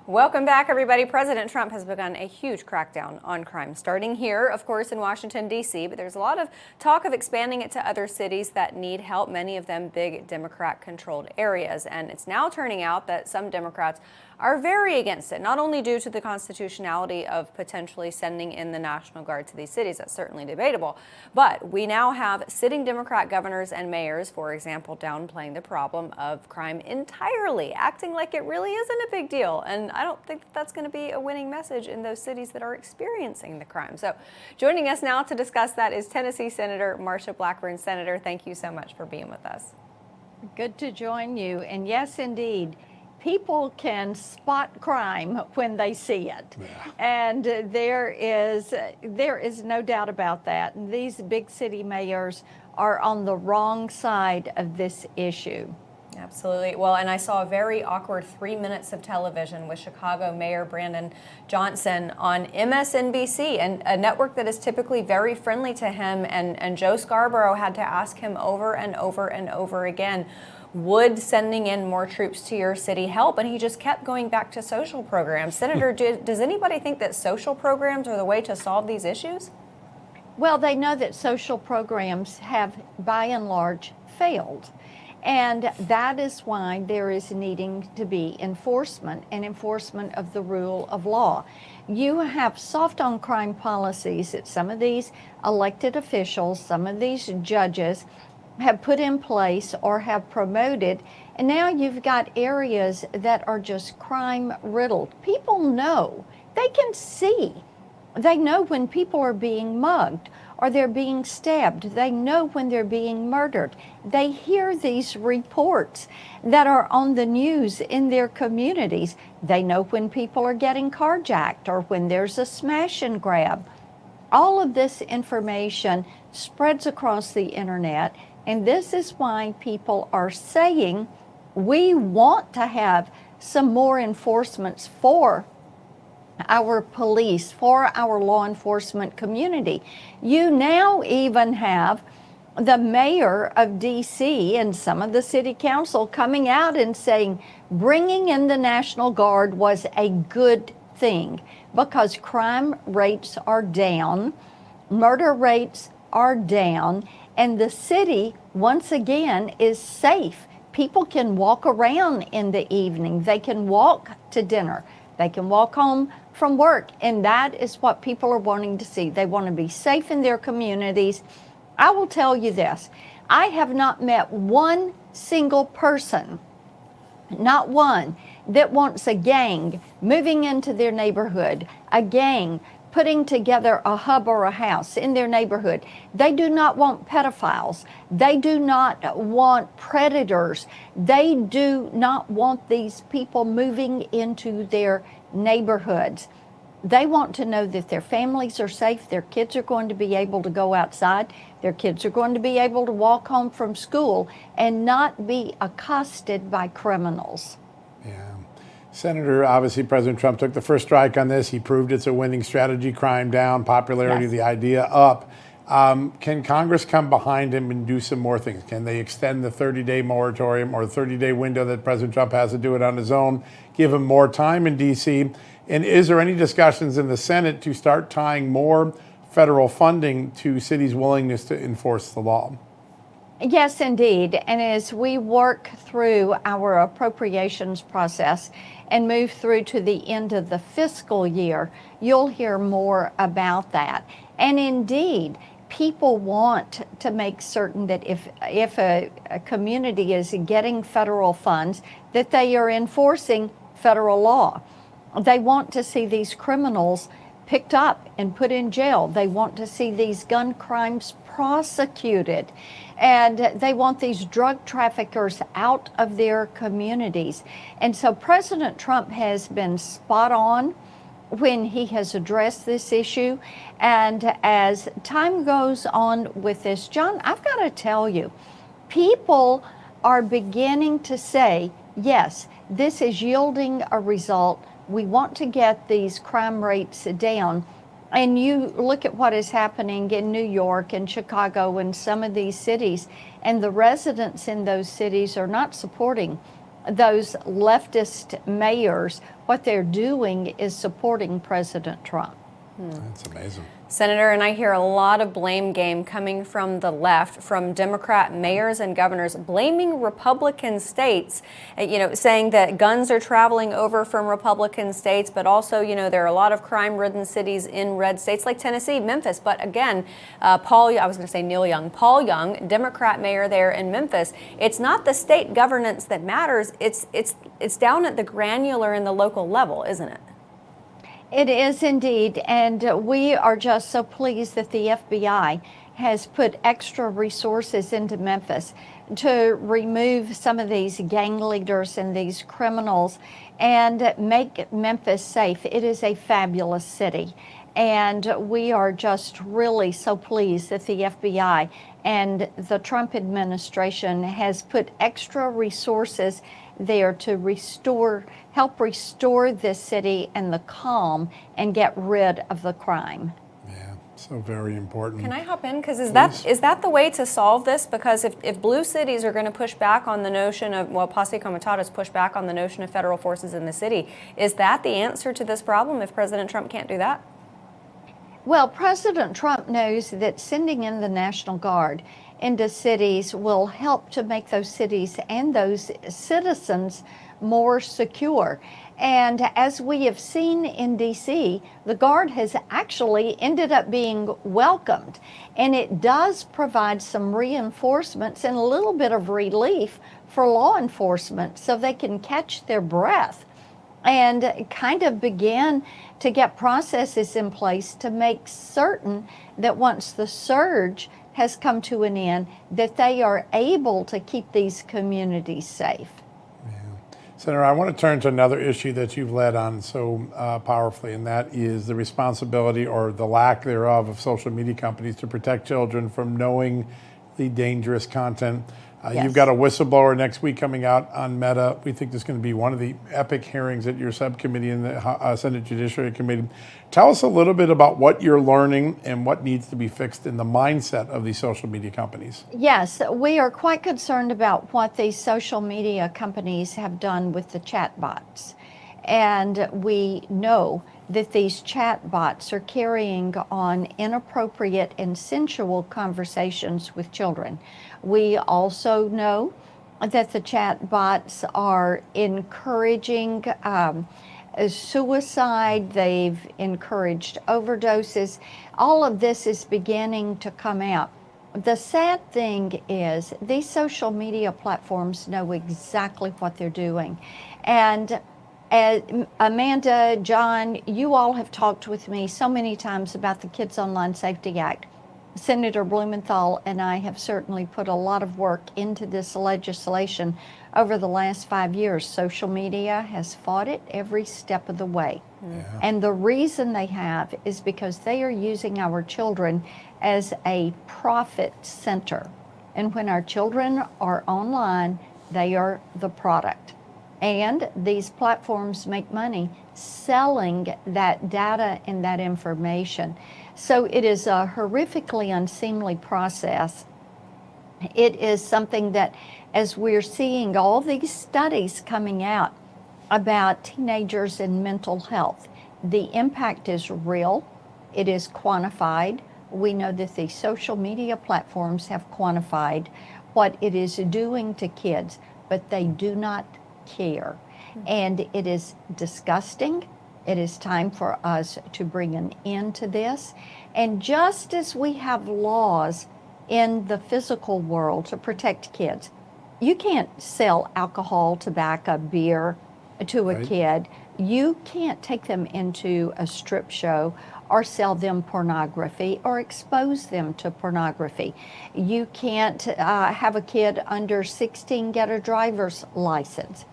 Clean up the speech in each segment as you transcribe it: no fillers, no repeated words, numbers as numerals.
Welcome back, everybody. President Trump has begun a huge crackdown on crime, starting here, of course, in Washington, D.C., but there's a lot of talk of expanding it to other cities that need help, many of them big Democrat-controlled areas. And it's now turning out that some Democrats are very against it, not only due to the constitutionality of potentially sending in the National Guard to these cities, that's certainly debatable, but we now have sitting Democrat governors and mayors, for example, downplaying the problem of crime entirely, acting like it really isn't a big deal. And I don't think that that's going to be a winning message in those cities that are experiencing the crime. So joining us now to discuss that is Tennessee Senator Marsha Blackburn. Senator, thank you so much for being with us. Good to join you. And yes, indeed, people can spot crime when they see it. Yeah. And there is no doubt about that. And these big city mayors are on the wrong side of this issue. Absolutely. Well, and I saw a very awkward 3 minutes of television with Chicago Mayor Brandon Johnson on MSNBC, and a network that is typically very friendly to him. And Joe Scarborough had to ask him over and over and over again, would sending in more troops to your city help? And he just kept going back to social programs. Senator, does anybody think that social programs are the way to solve these issues? Well, they know that social programs have, by and large, failed. And that is why there is needing to be enforcement and enforcement of the rule of law. You have soft on crime policies that some of these elected officials, some of these judges have put in place or have promoted. And now you've got areas that are just crime riddled. People know, they can see. They know when people are being mugged or they're being stabbed. They know when they're being murdered. They hear these reports that are on the news in their communities. They know when people are getting carjacked or when there's a smash and grab. All of this information spreads across the internet, and this is why people are saying we want to have some more enforcements for our police, for our law enforcement community. You now even have the mayor of D.C. and some of the city council coming out and saying bringing in the National Guard was a good thing because crime rates are down, murder rates are down, and the city, once again, is safe. People can walk around in the evening. They can walk to dinner. They can walk home from work, and that is what people are wanting to see. They want to be safe in their communities. I will tell you this. I have not met one single person, not one, that wants a gang moving into their neighborhood, a gang putting together a hub or a house in their neighborhood. They do not want pedophiles. They do not want predators. They do not want these people moving into their neighborhoods. They want to know that their families are safe, their kids are going to be able to go outside, their kids are going to be able to walk home from school and not be accosted by criminals. Yeah. Senator, obviously President Trump took the first strike on this. He proved it's a winning strategy, crime down, popularity, yes, the idea up. Can Congress come behind him and do some more things? Can they extend the 30-day moratorium or the 30-day window that President Trump has to do it on his own, give him more time in D.C.? And is there any discussions in the Senate to start tying more federal funding to cities' willingness to enforce the law? Yes, indeed. And as we work through our appropriations process and move through to the end of the fiscal year, you'll hear more about that. And indeed, people want to make certain that if a community is getting federal funds, that they are enforcing federal law. They want to see these criminals picked up and put in jail. They want to see these gun crimes prosecuted. And they want these drug traffickers out of their communities. And so President Trump has been spot on when he has addressed this issue. And as time goes on with this, John, I've got to tell you, people are beginning to say, yes, this is yielding a result. We want to get these crime rates down. And you look at what is happening in New York and Chicago and some of these cities, and the residents in those cities are not supporting those leftist mayors, what they're doing is supporting President Trump. That's amazing. Senator, and I hear a lot of blame game coming from the left, from Democrat mayors and governors blaming Republican states, saying that guns are traveling over from Republican states, but also, there are a lot of crime-ridden cities in red states like Tennessee, Memphis. But again, Paul Young, Democrat mayor there in Memphis, it's not the state governance that matters. It's down at the granular and the local level, isn't it? It is indeed, and we are just so pleased that the FBI has put extra resources into Memphis to remove some of these gang leaders and these criminals and make Memphis safe. It is a fabulous city, and we are just really so pleased that the FBI and the Trump administration has put extra resources there to help restore this city and the calm and get rid of the crime. Yeah, so very important. Can I hop in? Because is that the way to solve this? Because if blue cities are going to push back on the notion of, Posse Comitatus push back on the notion of federal forces in the city, is that the answer to this problem if President Trump can't do that? Well, President Trump knows that sending in the National Guard into cities will help to make those cities and those citizens more secure. And as we have seen in D.C., the Guard has actually ended up being welcomed. And it does provide some reinforcements and a little bit of relief for law enforcement so they can catch their breath and kind of begin to get processes in place to make certain that once the surge has come to an end, that they are able to keep these communities safe. Yeah. Senator, I want to turn to another issue that you've led on so powerfully, and that is the responsibility or the lack thereof of social media companies to protect children from knowingly dangerous content. Yes. You've got a whistleblower next week coming out on Meta. We think there's going to be one of the epic hearings at your subcommittee in the Senate Judiciary Committee. Tell us a little bit about what you're learning and what needs to be fixed in the mindset of these social media companies. Yes, we are quite concerned about what these social media companies have done with the chatbots. And we know that these chatbots are carrying on inappropriate and sensual conversations with children. We also know that the chatbots are encouraging suicide, they've encouraged overdoses. All of this is beginning to come out. The sad thing is these social media platforms know exactly what they're doing. And Amanda, John, you all have talked with me so many times about the Kids Online Safety Act. Senator Blumenthal and I have certainly put a lot of work into this legislation over the last 5 years. Social media has fought it every step of the way. Yeah. And the reason they have is because they are using our children as a profit center. And when our children are online, they are the product. And these platforms make money selling that data and that information. So it is a horrifically unseemly process. It is something that, as we're seeing all these studies coming out about teenagers and mental health, the impact is real, it is quantified. We know that the social media platforms have quantified what it is doing to kids, but they do not care. And it is disgusting. It is time for us to bring an end to this. And just as we have laws in the physical world to protect kids, you can't sell alcohol, tobacco, beer to a kid. You can't take them into a strip show or sell them pornography or expose them to pornography. You can't have a kid under 16 get a driver's license.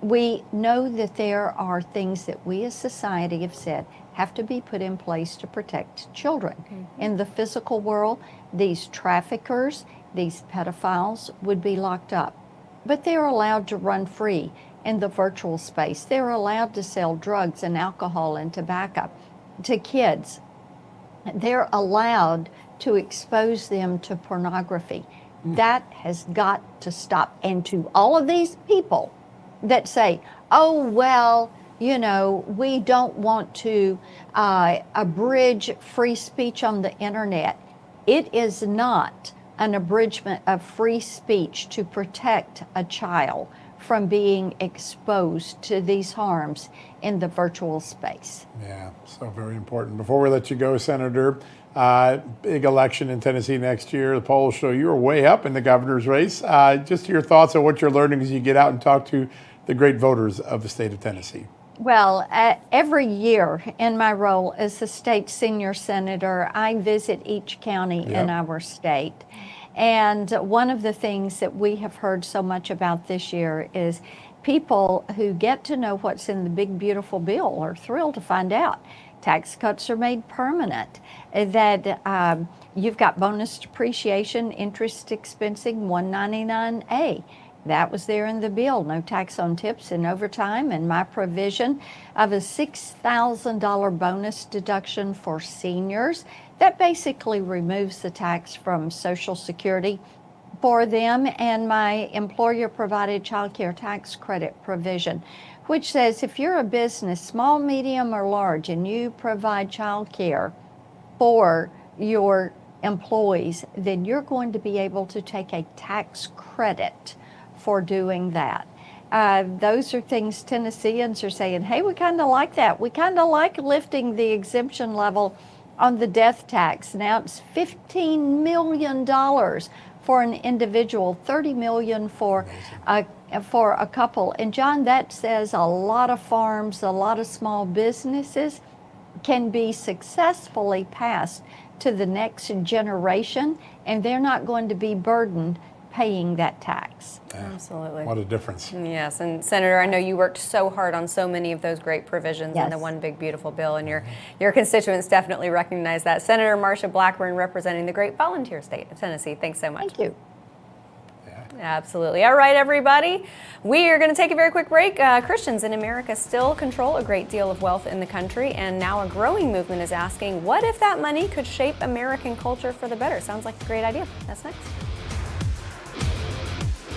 We know that there are things that we as society have said have to be put in place to protect children. Mm-hmm. In the physical world, these traffickers, these pedophiles would be locked up, but they're allowed to run free in the virtual space. They're allowed to sell drugs and alcohol and tobacco to kids. They're allowed to expose them to pornography. That has got to stop. And to all of these people that say, oh, well, you know, we don't want to abridge free speech on the internet. It is not an abridgment of free speech to protect a child from being exposed to these harms in the virtual space. Yeah, so very important. Before we let you go, Senator, big election in Tennessee next year. The polls show you're way up in the governor's race. Just your thoughts on what you're learning as you get out and talk to the great voters of the state of Tennessee. Well, every year in my role as the state senior senator, I visit each county in our state. And one of the things that we have heard so much about this year is people who get to know what's in the big, beautiful bill are thrilled to find out. Tax cuts are made permanent, that you've got bonus depreciation, interest expensing 199A. That was there in the bill, no tax on tips and overtime, and my provision of a $6,000 bonus deduction for seniors. That basically removes the tax from Social Security for them, and my employer-provided child care tax credit provision, which says if you're a business, small, medium, or large, and you provide child care for your employees, then you're going to be able to take a tax credit for doing that. Those are things Tennesseans are saying, hey, we kind of like that. We kind of like lifting the exemption level on the death tax. Now it's $15 million for an individual, $30 million for a couple. And John, that says a lot of farms, a lot of small businesses can be successfully passed to the next generation, and they're not going to be burdened paying that tax. Absolutely. What a difference. Yes, and Senator, I know you worked so hard on so many of those great provisions in the One Big Beautiful Bill, and your constituents definitely recognize that. Senator Marsha Blackburn, representing the great volunteer state of Tennessee. Thanks so much. Thank you. Absolutely. All right, everybody. We are going to take a very quick break. Christians in America still control a great deal of wealth in the country, and now a growing movement is asking, what if that money could shape American culture for the better? Sounds like a great idea. That's next.